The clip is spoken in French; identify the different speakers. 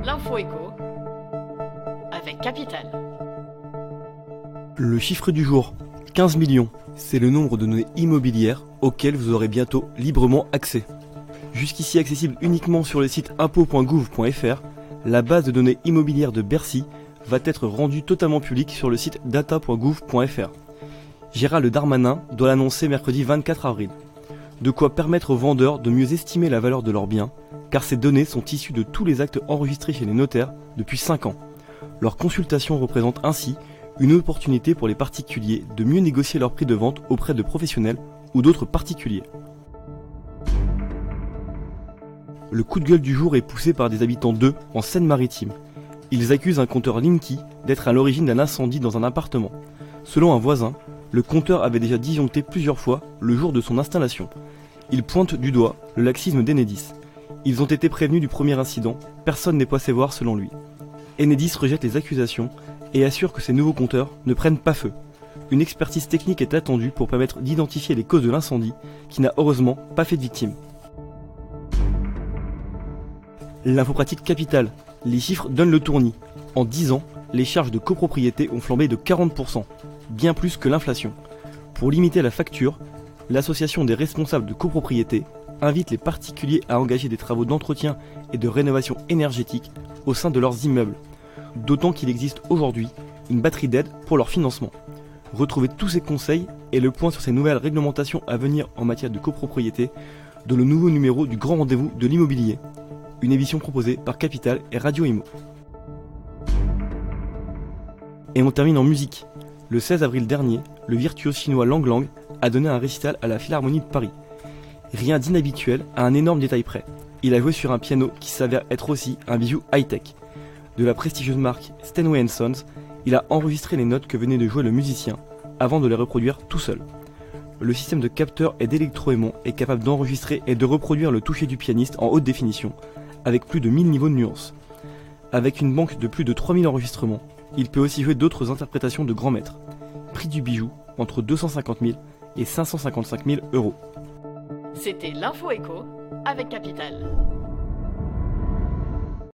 Speaker 1: L'info écho avec Capital.
Speaker 2: Le chiffre du jour, 15 millions, c'est le nombre de données immobilières auxquelles vous aurez bientôt librement accès. Jusqu'ici accessible uniquement sur le site impôts.gouv.fr, la base de données immobilières de Bercy va être rendue totalement publique sur le site data.gouv.fr. Gérald Darmanin doit l'annoncer mercredi 24 avril. De quoi permettre aux vendeurs de mieux estimer la valeur de leurs biens, car ces données sont issues de tous les actes enregistrés chez les notaires depuis 5 ans. Leur consultation représente ainsi une opportunité pour les particuliers de mieux négocier leur prix de vente auprès de professionnels ou d'autres particuliers. Le coup de gueule du jour est poussé par des habitants d'Eu, en Seine-Maritime. Ils accusent un compteur Linky d'être à l'origine d'un incendie dans un appartement. Selon un voisin, le compteur avait déjà disjoncté plusieurs fois le jour de son installation. Ils pointent du doigt le laxisme d'Enedis. Ils ont été prévenus du premier incident, personne n'est passé voir selon lui. Enedis rejette les accusations et assure que ces nouveaux compteurs ne prennent pas feu. Une expertise technique est attendue pour permettre d'identifier les causes de l'incendie, qui n'a heureusement pas fait de victime. L'info pratique capitale. Les chiffres donnent le tournis. En 10 ans, les charges de copropriété ont flambé de 40%, bien plus que l'inflation. Pour limiter la facture, l'association des responsables de copropriété invite les particuliers à engager des travaux d'entretien et de rénovation énergétique au sein de leurs immeubles, d'autant qu'il existe aujourd'hui une batterie d'aides pour leur financement. Retrouvez tous ces conseils et le point sur ces nouvelles réglementations à venir en matière de copropriété dans le nouveau numéro du Grand Rendez-vous de l'immobilier, une émission proposée par Capital et Radio Imo. Et on termine en musique. Le 16 avril dernier, le virtuose chinois Lang Lang a donné un récital à la Philharmonie de Paris. Rien d'inhabituel à un énorme détail près. Il a joué sur un piano qui s'avère être aussi un bijou high-tech. De la prestigieuse marque Steinway & Sons, il a enregistré les notes que venait de jouer le musicien avant de les reproduire tout seul. Le système de capteur et d'électroaimant est capable d'enregistrer et de reproduire le toucher du pianiste en haute définition, avec plus de 1000 niveaux de nuances. Avec une banque de plus de 3000 enregistrements, il peut aussi jouer d'autres interprétations de grands maîtres. Prix du bijou entre 250 000 et 555 000 euros.
Speaker 1: C'était l'info écho avec Capital.